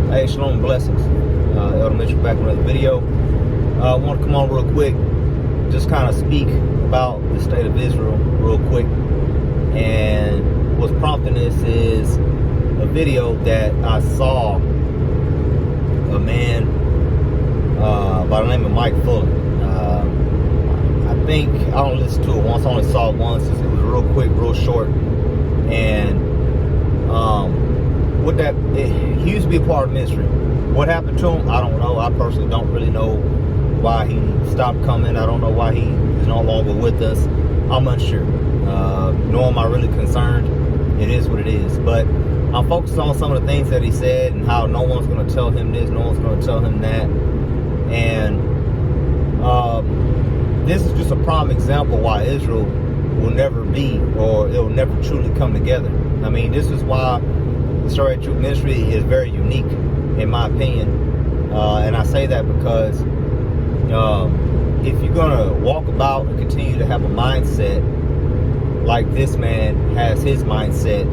Hey, shalom and blessings. Elder Mitchell back with another video. I want to come on real quick, just kind of speak about the state of Israel real quick. And what's prompting this is a video that I saw a man by the name of Mike Fuller. I think I only listened to it once. I only saw it once. It was real quick, real short. And he used to be a part of ministry. What happened to him, I don't know. I personally don't really know why he stopped coming. I don't know why he is no longer with us. I'm unsure. Nor am I really concerned. It is what it is. But I'm focused on some of the things that he said and how no one's going to tell him this, no one's going to tell him that. And this is just a prime example why Israel will never be, or it will never truly come together. I mean, this is why the Story of Truth Ministry is very unique, in my opinion. And I say that because if you're going to walk about and continue to have a mindset like this man has his mindset,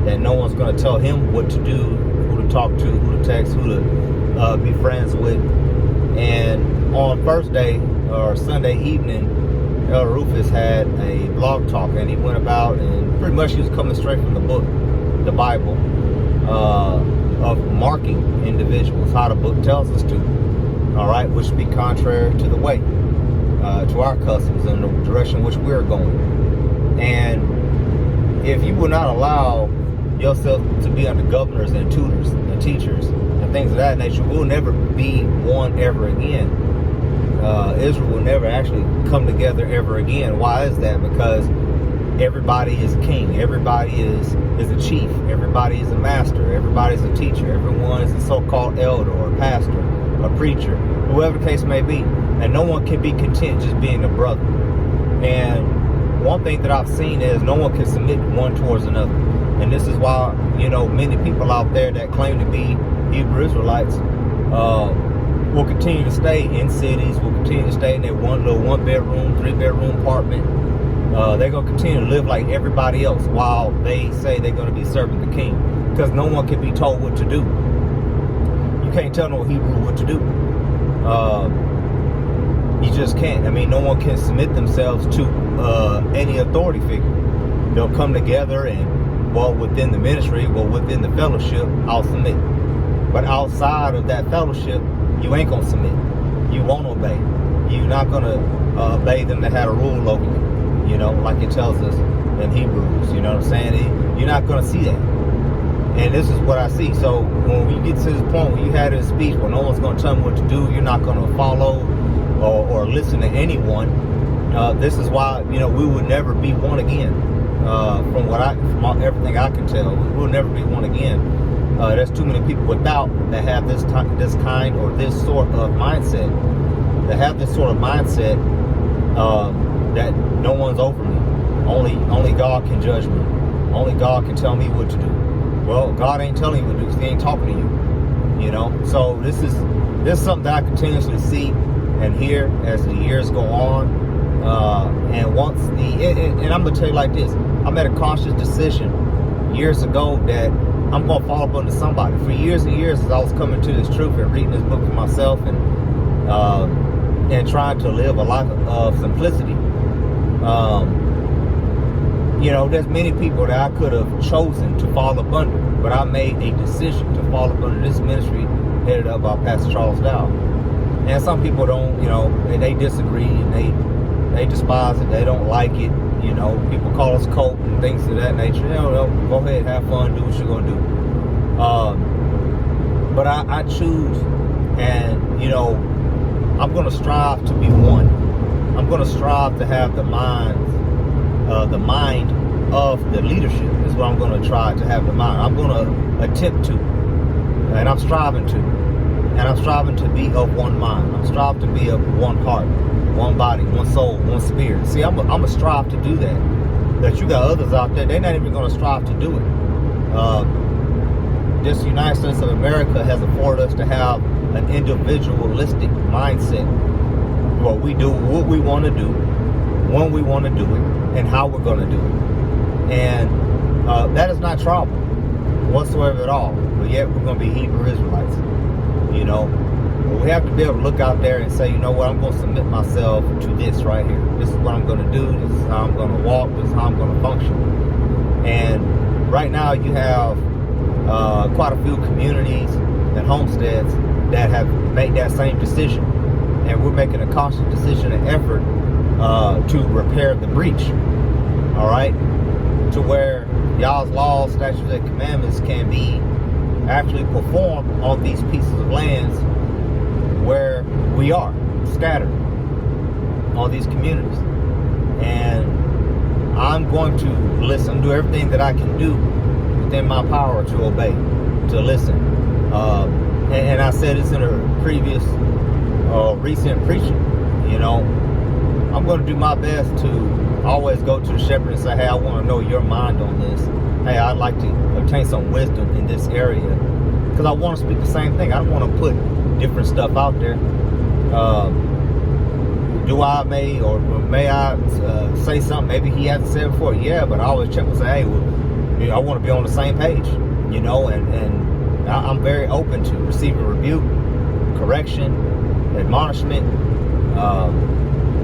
that no one's going to tell him what to do, who to talk to, who to text, who to be friends with. And on Thursday or Sunday evening, Elder Rufus had a blog talk, and he went about and pretty much he was coming straight from the book, the Bible, of marking individuals, how the book tells us to, all right, which be contrary to the way, to our customs and the direction in which we're going. And if you will not allow yourself to be under governors and tutors and teachers and things of that nature, we'll never be one ever again. Israel will never actually come together ever again. Why is that? Because everybody is a king, everybody is a chief, everybody is a master, everybody's a teacher, everyone is a so-called elder or a pastor, a preacher, whoever the case may be, and no one can be content just being a brother. And one thing that I've seen is no one can submit one towards another. And this is why, you know, many people out there that claim to be Hebrew Israelites will continue to stay in cities, will continue to stay in their one bedroom, 3-bedroom apartment. They're going to continue to live like everybody else while they say they're going to be serving the king. Because no one can be told what to do. You can't tell no Hebrew what to do. You just can't. I mean, no one can submit themselves to any authority figure. They'll come together and, well, within the ministry, well, within the fellowship, I'll submit. But outside of that fellowship, you ain't going to submit. You won't obey. You're not going to obey them that had a rule locally, you know, like it tells us in Hebrews, you know what I'm saying? You're not going to see that. And this is what I see. So when we get to this point where you had this speech where no one's going to tell me what to do, you're not going to follow or listen to anyone. This is why, you know, we will never be one again. From everything I can tell, we'll never be one again. There's too many people without that have this kind or this sort of mindset. That have this sort of mindset that no one's over me. Only God can judge me. Only God can tell me what to do. Well, God ain't telling you what to do because He ain't talking to you. You know. So this is something that I continuously see and hear as the years go on. And once and I'm gonna tell you like this: I made a conscious decision years ago that I'm going to fall up under somebody. For years and years, as I was coming to this truth and reading this book for myself and trying to live a life of simplicity, you know, there's many people that I could have chosen to fall up under, but I made a decision to fall up under this ministry headed up by Pastor Charles Dow. And some people don't, you know, they disagree and they despise it. They don't like it. You know, people call us cult and things of that nature. You know, go ahead, have fun, do what you're going to do. But I choose, and, you know, I'm going to strive to be one. I'm going to strive to have the mind of the leadership is what I'm going to try to have the mind. I'm going to attempt to, and I'm striving to. And I'm striving to be of one mind. I'm striving to be of one heart, one body, one soul, one spirit. See, I'm a strive to do that. That you got others out there, they're not even going to strive to do it. This United States of America has afforded us to have an individualistic mindset. Where we do what we want to do, when we want to do it, and how we're going to do it. And that is not trouble whatsoever at all. but yet we're going to be Hebrew Israelites. You know, but we have to be able to look out there and say, you know what, I'm going to submit myself to this right here. This is what I'm going to do. This is how I'm going to walk. This is how I'm going to function. And right now you have quite a few communities and homesteads that have made that same decision. And we're making a conscious decision and effort to repair the breach. All right? To where y'all's laws, statutes, and commandments can be actually performed on these pieces of lands where we are scattered on these communities. And I'm going to listen, do everything that I can do within my power to obey, to listen. And I said this in a previous recent preaching, you know, I'm going to do my best to always go to the shepherd and say, hey, I want to know your mind on this. Hey, I'd like to obtain some wisdom in this area, because I want to speak the same thing. I don't want to put different stuff out there. May I say something maybe he hasn't said before? Yeah, but I always check and say, hey, well, you know, I want to be on the same page, you know, and I'm very open to receiving rebuke, correction, admonishment,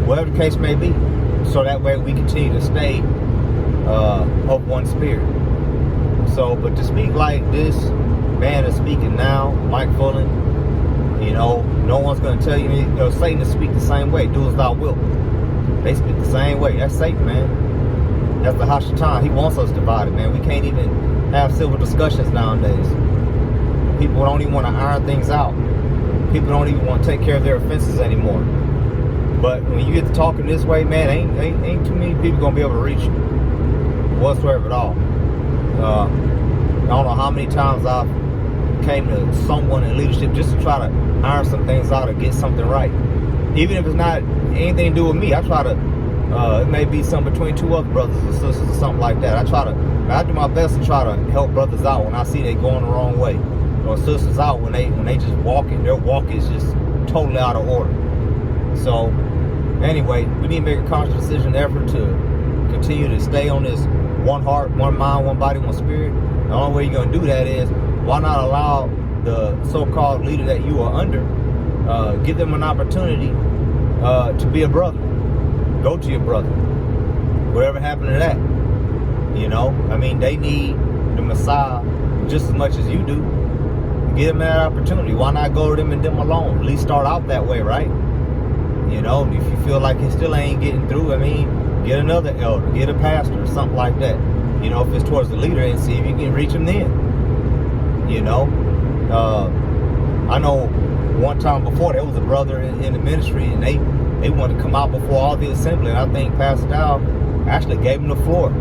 whatever the case may be, so that way we continue to stay of one spirit. So, but to speak like this man is speaking now, Mike Fullen, you know, no one's going to tell you, you know, Satan is speak the same way. Do as thou wilt. They speak the same way. That's Satan, man. That's the Hashatan. He wants us divided, man. We can't even have civil discussions nowadays. People don't even want to iron things out. People don't even want to take care of their offenses anymore. But when you get to talking this way, man, ain't too many people going to be able to reach you whatsoever at all. I don't know how many times I've came to someone in leadership just to try to iron some things out or get something right. Even if it's not anything to do with me, I try to, it may be something between two other brothers or sisters or something like that. I do my best to try to help brothers out when I see they going the wrong way, or sisters out when they just walking. Their walk is just totally out of order. So anyway, we need to make a conscious decision effort to continue to stay on this one heart, one mind, one body, one spirit. The only way you're going to do that is, why not allow the so-called leader that you are under, give them an opportunity to be a brother. Go to your brother. Whatever happened to that? You know, I mean, they need the Messiah just as much as you do. Give them that opportunity. Why not go to them and them alone? At least start out that way, right? You know, if you feel like it still ain't getting through, I mean, get another elder, get a pastor or something like that. You know, if it's towards the leader, and see if you can reach them then. You know, I know one time before there was a brother in the ministry, and they wanted to come out before all the assembly, and I think Pastor Dow actually gave him the floor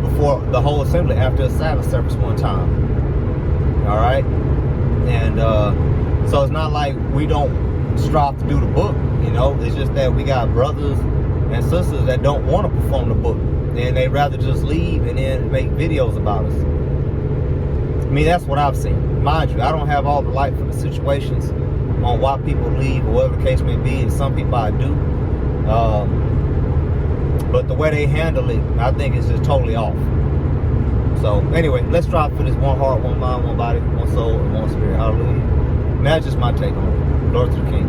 before the whole assembly after a Sabbath service one time. All right, and so it's not like we don't strive to do the book. You know, it's just that we got brothers and sisters that don't want to perform the book, and they rather just leave and then make videos about us. I mean, that's what I've seen. Mind you, I don't have all the light for the situations on why people leave or whatever the case may be, and some people I do. But the way they handle it, I think is just totally off. So anyway, let's strive for this one heart, one mind, one body, one soul, and one spirit. Hallelujah. And that's just my take on it. Lord to the King.